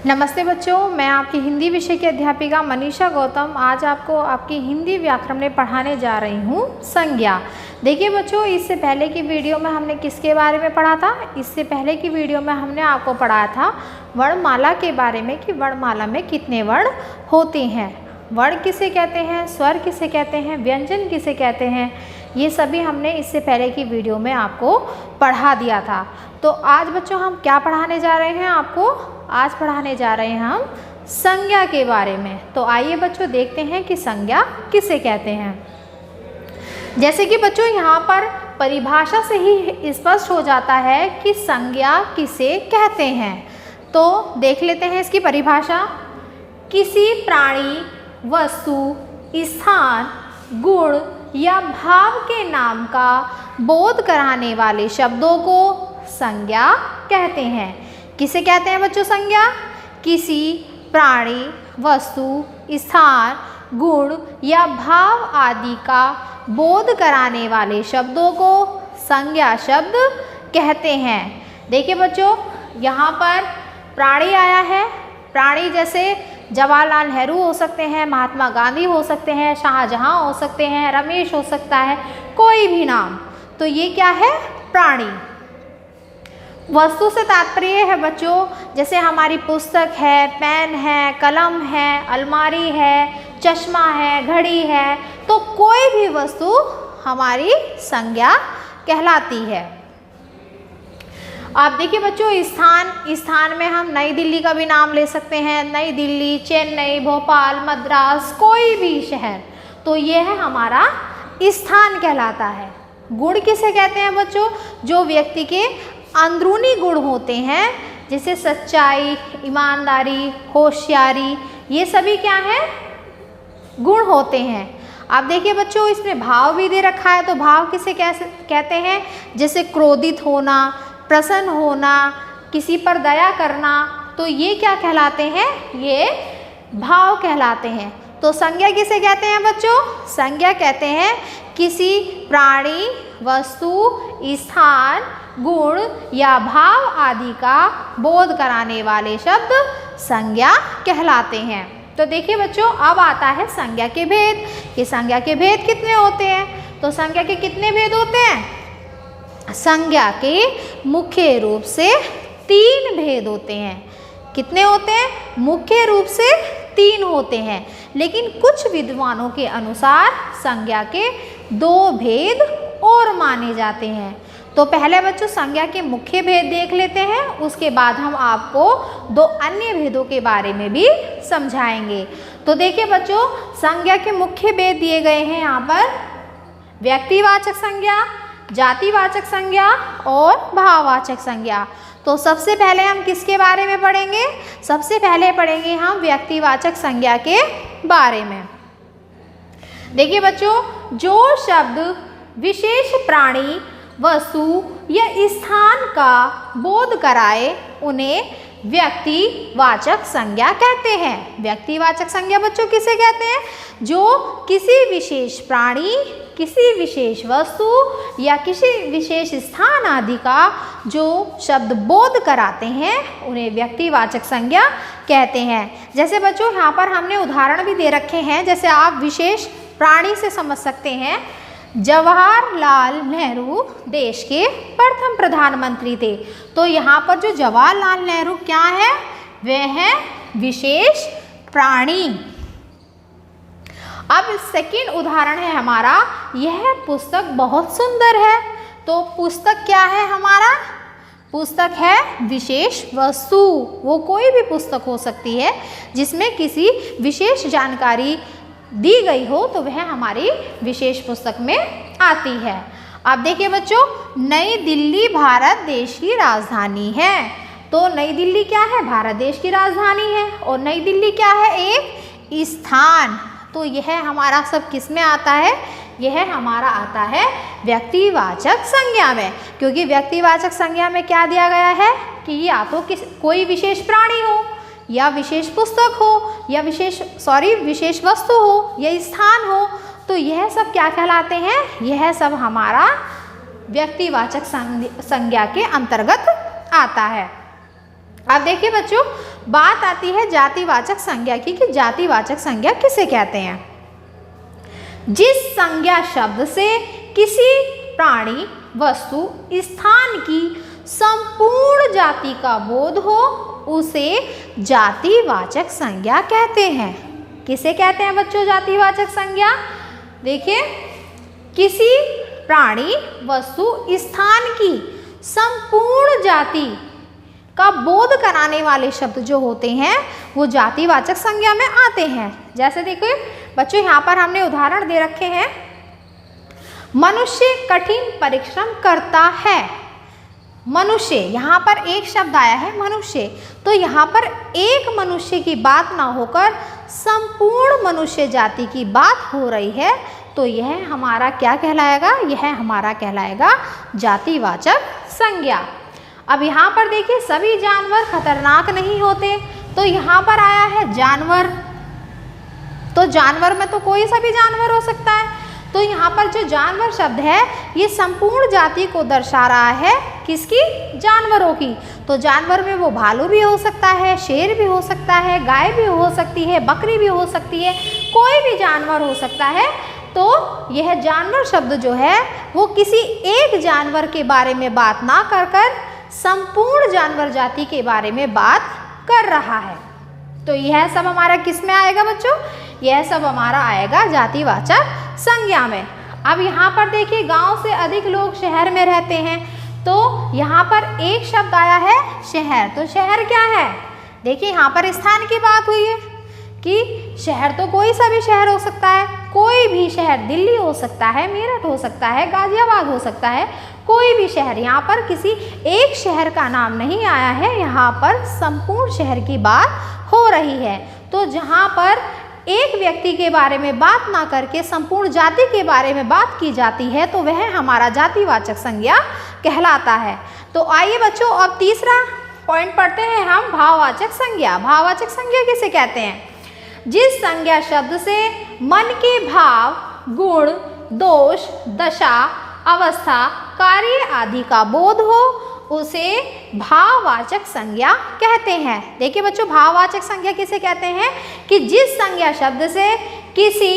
नमस्ते बच्चों, मैं आपकी हिंदी विषय की अध्यापिका मनीषा गौतम आज आपको आपकी हिंदी व्याकरण में पढ़ाने जा रही हूँ संज्ञा। देखिए बच्चों, इससे पहले की वीडियो में हमने किसके बारे में पढ़ा था? इससे पहले की वीडियो में हमने आपको पढ़ाया था वर्णमाला के बारे में कि वर्णमाला में कितने वर्ण होते हैं, वर्ण किसे कहते हैं, स्वर किसे कहते हैं, व्यंजन किसे कहते हैं, ये सभी हमने इससे पहले की वीडियो में आपको पढ़ा दिया था। तो आज बच्चों हम क्या पढ़ाने जा रहे हैं आपको? आज पढ़ाने जा रहे हैं हम संज्ञा के बारे में। तो आइए बच्चों देखते हैं कि संज्ञा किसे कहते हैं। जैसे कि बच्चों यहाँ पर परिभाषा से ही स्पष्ट हो जाता है कि संज्ञा किसे कहते हैं। तो देख लेते हैं इसकी परिभाषा। किसी प्राणी, वस्तु, स्थान, गुण या भाव के नाम का बोध कराने वाले शब्दों को संज्ञा कहते हैं। किसे कहते हैं बच्चों संज्ञा? किसी प्राणी, वस्तु, स्थान, गुण या भाव आदि का बोध कराने वाले शब्दों को संज्ञा शब्द कहते हैं। देखिए बच्चों, यहाँ पर प्राणी आया है। प्राणी जैसे जवाहरलाल नेहरू हो सकते हैं, महात्मा गांधी हो सकते हैं, शाहजहां हो सकते हैं, रमेश हो सकता है, कोई भी नाम। तो ये क्या है? प्राणी। वस्तु से तात्पर्य है बच्चों, जैसे हमारी पुस्तक है, पेन है, कलम है, अलमारी है, चश्मा है, घड़ी है, तो कोई भी वस्तु हमारी संज्ञा कहलाती है। आप देखिए बच्चों, स्थान में हम नई दिल्ली का भी नाम ले सकते हैं। नई दिल्ली, चेन्नई, भोपाल, मद्रास, कोई भी शहर, तो ये है हमारा स्थान कहलाता है। गुण किसे कहते हैं बच्चों? जो व्यक्ति के अंदरूनी गुण होते हैं, जैसे सच्चाई, ईमानदारी, होशियारी, ये सभी क्या है? गुण होते हैं। आप देखिए बच्चों, इसमें भाव भी दे रखा है, तो भाव किसे कहते हैं? जैसे क्रोधित होना, प्रसन्न होना, किसी पर दया करना, तो ये क्या कहलाते हैं? ये भाव कहलाते हैं। तो संज्ञा किसे कहते हैं बच्चों? संज्ञा कहते हैं किसी प्राणी, वस्तु, स्थान, गुण या भाव आदि का बोध कराने वाले शब्द संज्ञा कहलाते हैं। तो देखिए बच्चों, अब आता है संज्ञा के भेद कि संज्ञा के भेद कितने होते हैं। तो संज्ञा के कितने भेद होते हैं? संज्ञा के मुख्य रूप से 3 भेद होते हैं। कितने होते हैं? मुख्य रूप से 3 होते हैं, लेकिन कुछ विद्वानों के अनुसार संज्ञा के 2 भेद और माने जाते हैं। तो पहले बच्चों संज्ञा के मुख्य भेद देख लेते हैं, उसके बाद हम आपको 2 अन्य भेदों के बारे में भी समझाएंगे। तो देखिए बच्चों, संज्ञा के मुख्य भेद दिए गए हैं यहाँ पर। व्यक्तिवाचक संज्ञा, जातिवाचक संज्ञा और भाववाचक संज्ञा। तो सबसे पहले हम किसके बारे में पढ़ेंगे? सबसे पहले पढ़ेंगे हम व्यक्तिवाचक संज्ञा के बारे में। देखिए बच्चों, जो शब्द विशेष प्राणी, वस्तु या स्थान का बोध कराए उन्हें व्यक्तिवाचक संज्ञा कहते हैं। व्यक्तिवाचक संज्ञा बच्चों किसे कहते हैं? जो किसी विशेष प्राणी, किसी विशेष वस्तु या किसी विशेष स्थान आदि का जो शब्द बोध कराते हैं उन्हें व्यक्तिवाचक संज्ञा कहते हैं। जैसे बच्चों यहाँ पर हमने उदाहरण भी दे रखे हैं, जैसे आप विशेष प्राणी से समझ सकते हैं। जवाहरलाल नेहरू देश के प्रथम प्रधानमंत्री थे। तो यहाँ पर जो जवाहरलाल नेहरू क्या है? वह है विशेष प्राणी। अब सेकंड उदाहरण है हमारा, यह पुस्तक बहुत सुंदर है। तो पुस्तक क्या है हमारा? पुस्तक है विशेष वस्तु। वो कोई भी पुस्तक हो सकती है जिसमें किसी विशेष जानकारी दी गई हो, तो वह हमारी विशेष पुस्तक में आती है। अब देखिए बच्चों, नई दिल्ली भारत देश की राजधानी है। तो नई दिल्ली क्या है? भारत देश की राजधानी है। और नई दिल्ली क्या है? एक स्थान। तो यह हमारा सब किस में आता है? यह हमारा आता है व्यक्तिवाचक संज्ञा में, क्योंकि व्यक्तिवाचक संज्ञा में क्या दिया गया है कि या तो कोई विशेष प्राणी हो, या विशेष पुस्तक हो, या विशेष वस्तु हो, या स्थान हो। तो यह सब क्या कहलाते हैं? यह सब हमारा व्यक्तिवाचक संज्ञा के अंतर्गत आता है। अब देखिए बच्चों, बात आती है जातिवाचक संज्ञा की कि जातिवाचक संज्ञा किसे कहते हैं। जिस संज्ञा शब्द से किसी प्राणी, वस्तु, स्थान की संपूर्ण जाति का बोध हो उसे जातिवाचक संज्ञा कहते हैं। किसे कहते हैं बच्चों जातिवाचक संज्ञा? देखिए, किसी प्राणी, वस्तु, स्थान की संपूर्ण जाति का बोध कराने वाले शब्द जो होते हैं वो जातिवाचक संज्ञा में आते हैं। जैसे देखिए बच्चों, यहाँ पर हमने उदाहरण दे रखे हैं। मनुष्य कठिन परिश्रम करता है। मनुष्य, यहाँ पर एक शब्द आया है मनुष्य, तो यहाँ पर एक मनुष्य की बात ना होकर संपूर्ण मनुष्य जाति की बात हो रही है, तो यह हमारा क्या कहलाएगा? यह हमारा कहलाएगा जातिवाचक संज्ञा। अब यहाँ पर देखिए, सभी जानवर खतरनाक नहीं होते, तो यहाँ पर आया है जानवर, तो जानवर में तो कोई सा भी जानवर हो सकता है। तो यहाँ पर जो जानवर शब्द है ये संपूर्ण जाति को दर्शा रहा है, किसकी? जानवरों की। तो जानवर में वो भालू भी हो सकता है, शेर भी हो सकता है, गाय भी हो सकती है, बकरी भी हो सकती है, कोई भी जानवर हो सकता है। तो यह जानवर शब्द जो है वो किसी एक जानवर के बारे में बात ना कर संपूर्ण जानवर जाति के बारे में बात कर रहा है। तो यह सब हमारा किस में आएगा बच्चों? यह सब हमारा आएगा जातिवाचक संज्ञा में। अब यहाँ पर देखिए, गांव से अधिक लोग शहर में रहते हैं, तो यहाँ पर एक शब्द आया है शहर। तो शहर क्या है? देखिए यहाँ पर स्थान की बात हुई है कि शहर तो कोई सा भी शहर हो सकता है, कोई भी शहर, दिल्ली हो सकता है, मेरठ हो सकता है, गाजियाबाद हो सकता है, कोई भी शहर। यहाँ पर किसी एक शहर का नाम नहीं आया है, यहाँ पर संपूर्ण शहर की बात हो रही है। तो जहाँ पर एक व्यक्ति के बारे में बात ना करके संपूर्ण जाति के बारे में बात की जाती है, तो वह हमारा जातिवाचक संज्ञा कहलाता है। तो आइए बच्चों, अब तीसरा पॉइंट पढ़ते हैं हम, भाववाचक संज्ञा। भाववाचक संज्ञा किसे कहते हैं? जिस संज्ञा शब्द से मन के भाव, गुण, दोष, दशा, अवस्था, कार्य आदि का बोध हो उसे भाववाचक संज्ञा कहते हैं। देखिए बच्चों, भाववाचक संज्ञा किसे कहते हैं? कि जिस संज्ञा शब्द से किसी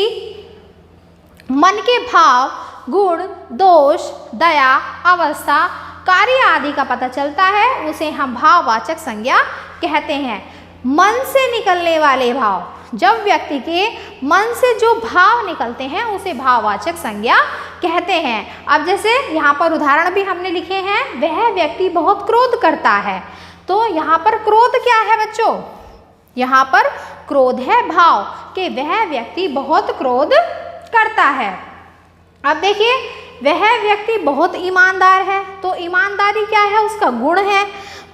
मन के भाव, गुण, दोष, दया, अवस्था, कार्य आदि का पता चलता है उसे हम भाववाचक संज्ञा कहते हैं। मन से निकलने वाले भाव, जब व्यक्ति के मन से जो भाव निकलते हैं उसे भाववाचक संज्ञा कहते हैं। अब जैसे यहाँ पर उदाहरण भी हमने लिखे हैं, वह व्यक्ति बहुत क्रोध करता है। तो यहाँ पर क्रोध क्या है बच्चों? यहाँ पर क्रोध है भाव कि वह व्यक्ति बहुत क्रोध करता है। अब देखिए, वह व्यक्ति बहुत ईमानदार है, तो ईमानदारी क्या है? उसका गुण है।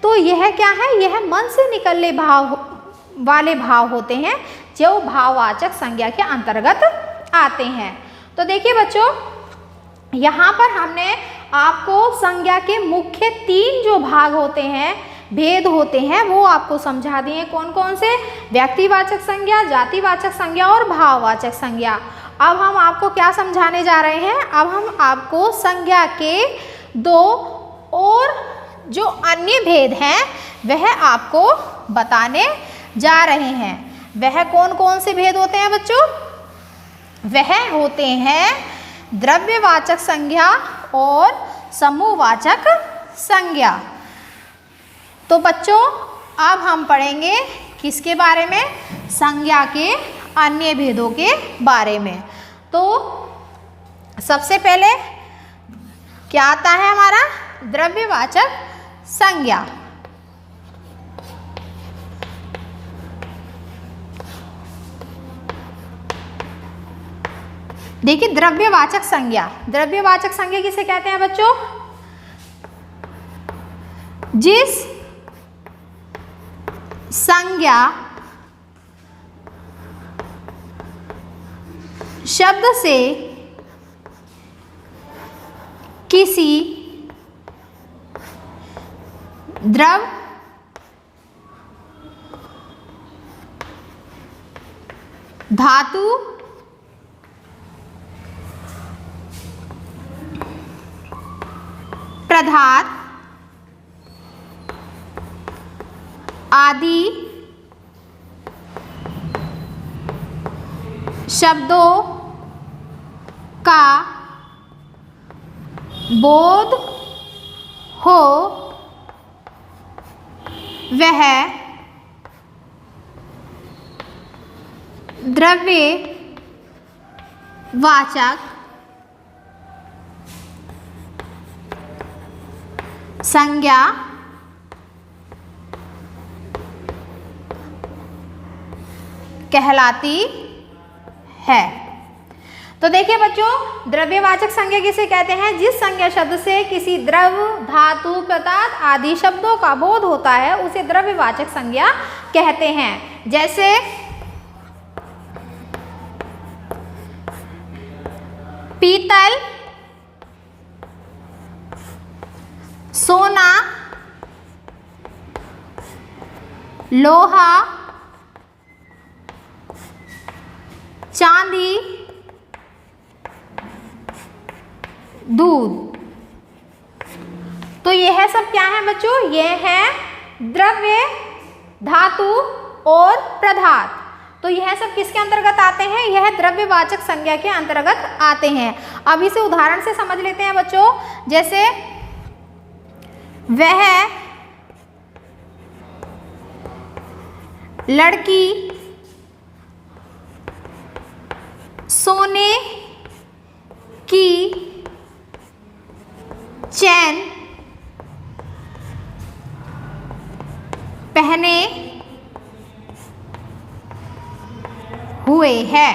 तो यह क्या है? यह मन से निकलने वाले भाव होते हैं जो भाववाचक संज्ञा के अंतर्गत आते हैं। तो देखिए बच्चों, यहाँ पर हमने आपको संज्ञा के मुख्य 3 जो भाग होते हैं, भेद होते हैं, वो आपको समझा दिए। कौन कौन से? व्यक्तिवाचक संज्ञा, जातिवाचक संज्ञा और भाववाचक संज्ञा। अब हम आपको क्या समझाने जा रहे हैं? अब हम आपको संज्ञा के 2 और जो अन्य भेद हैं वह आपको बताने जा रहे हैं। वह कौन कौन से भेद होते हैं बच्चों? वह होते हैं द्रव्यवाचक संज्ञा और समूहवाचक संज्ञा। तो बच्चों, अब हम पढ़ेंगे किसके बारे में? संज्ञा के अन्य भेदों के बारे में। तो सबसे पहले क्या आता है हमारा? द्रव्यवाचक संज्ञा। देखिए, द्रव्यवाचक संज्ञा, द्रव्यवाचक संज्ञा किसे कहते हैं बच्चों? जिस संज्ञा शब्द से किसी द्रव, धातु, पदार्थ आदि शब्दों का बोध हो वह द्रव्यवाचक संज्ञा कहलाती है। तो देखिए बच्चों, द्रव्यवाचक संज्ञा किसे कहते हैं? जिस संज्ञा शब्द से किसी द्रव्य, धातु, पदार्थ आदि शब्दों का बोध होता है उसे द्रव्यवाचक संज्ञा कहते हैं। जैसे पीतल, सोना, लोहा, चांदी, दूध। तो यह सब क्या है बच्चों? यह है द्रव्य, धातु और पदार्थ। तो यह सब किसके अंतर्गत आते हैं? यह द्रव्यवाचक संज्ञा के अंतर्गत आते हैं। अब इसे उदाहरण से समझ लेते हैं बच्चों। जैसे वह लड़की सोने की चैन पहने हुए है।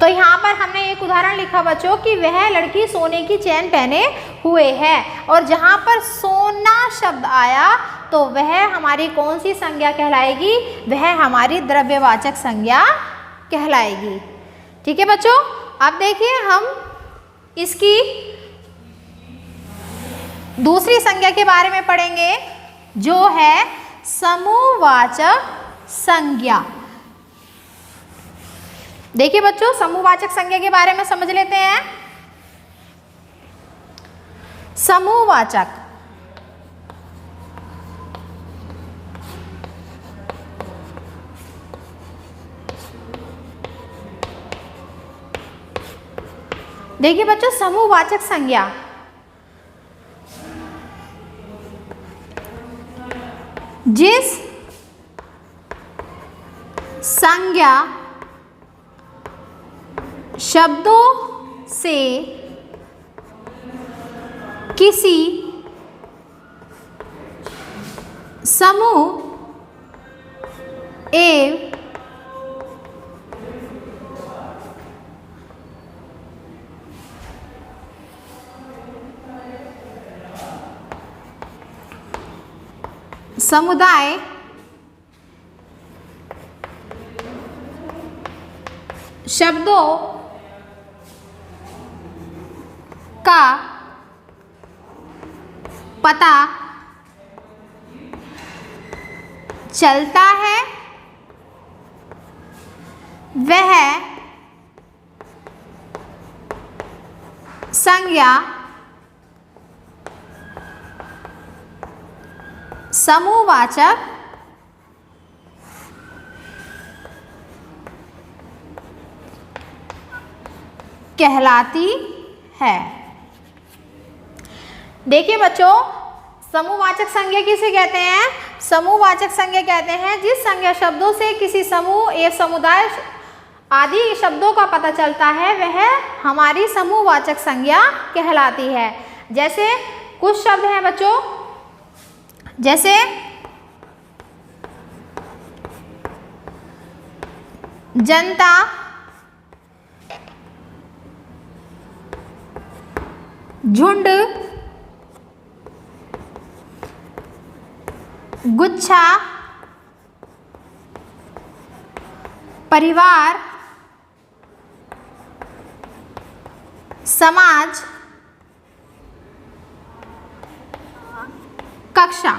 तो यहाँ पर हमने एक उदाहरण लिखा बच्चों कि वह लड़की सोने की चैन पहने हुए है, और जहाँ पर सोना शब्द आया तो वह हमारी कौन सी संज्ञा कहलाएगी? वह हमारी द्रव्यवाचक संज्ञा कहलाएगी। ठीक है बच्चों, अब देखिए हम इसकी दूसरी संज्ञा के बारे में पढ़ेंगे जो है समूहवाचक संज्ञा। देखिए बच्चों, समूहवाचक संज्ञा के बारे में समझ लेते हैं। समूहवाचक देखिए बच्चों, समूहवाचक संज्ञा जिस संज्ञा शब्दों से किसी समूह एवं समुदाय शब्दों का पता चलता है वह संज्ञा समूहवाचक कहलाती है। देखिए बच्चों, समूहवाचक संज्ञा किसे कहते हैं? समूहवाचक संज्ञा कहते हैं जिस संज्ञा शब्दों से किसी समूह एवं समुदाय आदि शब्दों का पता चलता है वह हमारी समूहवाचक संज्ञा कहलाती है। जैसे कुछ शब्द हैं बच्चों, जैसे जनता, झुंड, गुच्छा, परिवार, समाज, कक्षा।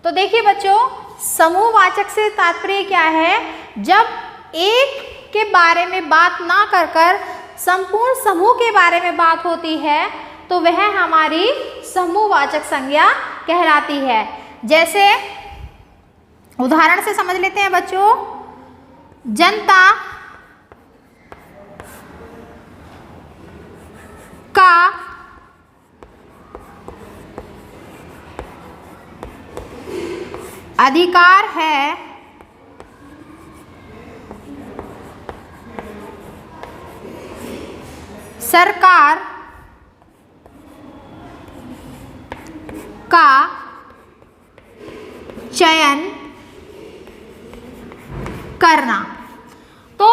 तो देखिए बच्चों, समूहवाचक से तात्पर्य क्या है? जब एक के बारे में बात ना कर कर संपूर्ण समूह के बारे में बात होती है तो वह हमारी समूहवाचक संज्ञा कहलाती है। जैसे उदाहरण से समझ लेते हैं बच्चों, जनता का अधिकार है सरकार का चयन करना। तो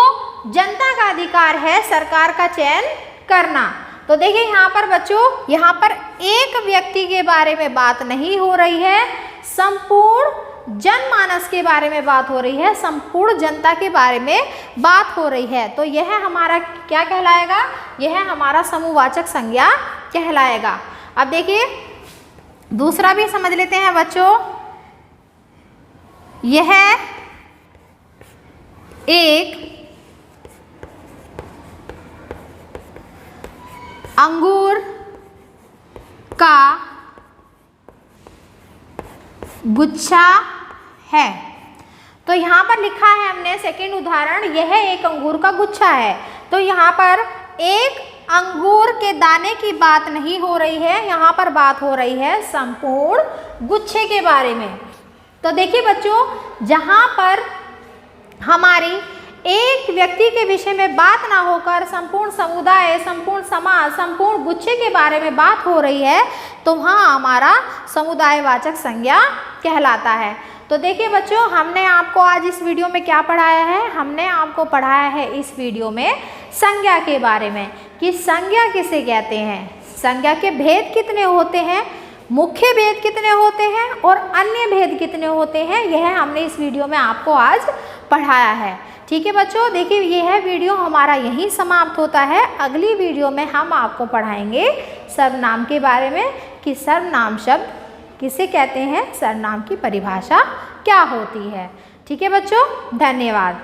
जनता का अधिकार है सरकार का चयन करना। तो देखिए यहाँ पर बच्चों, यहाँ पर एक व्यक्ति के बारे में बात नहीं हो रही है, संपूर्ण जनमानस के बारे में बात हो रही है, संपूर्ण जनता के बारे में बात हो रही है। तो यह हमारा क्या कहलाएगा? यह हमारा समूहवाचक संज्ञा कहलाएगा। अब देखिए दूसरा भी समझ लेते हैं बच्चों, यह एक अंगूर का गुच्छा है। तो यहाँ पर लिखा है हमने सेकंड उदाहरण, यह एक अंगूर का गुच्छा है। तो यहाँ पर एक अंगूर के दाने की बात नहीं हो रही है, यहाँ पर बात हो रही है संपूर्ण गुच्छे के बारे में। तो देखिए बच्चों, जहाँ पर हमारी एक व्यक्ति के विषय में बात ना होकर संपूर्ण समुदाय, संपूर्ण समाज, संपूर्ण गुच्छे के बारे में बात हो रही है, तो वहाँ हमारा समुदायवाचक संज्ञा कहलाता है। तो देखिए बच्चों, हमने आपको आज इस वीडियो में क्या पढ़ाया है? हमने आपको पढ़ाया है इस वीडियो में संज्ञा के बारे में, कि संज्ञा किसे कहते हैं, संज्ञा के भेद कितने होते हैं, मुख्य भेद कितने होते हैं और अन्य भेद कितने होते हैं, यह हमने इस वीडियो में आपको आज पढ़ाया है। ठीक है बच्चों, देखिए यह वीडियो हमारा यहीं समाप्त होता है। अगली वीडियो में हम आपको पढ़ाएंगे सर्वनाम के बारे में, कि सर्वनाम शब्द किसे कहते हैं, सर्वनाम की परिभाषा क्या होती है। ठीक है बच्चों, धन्यवाद।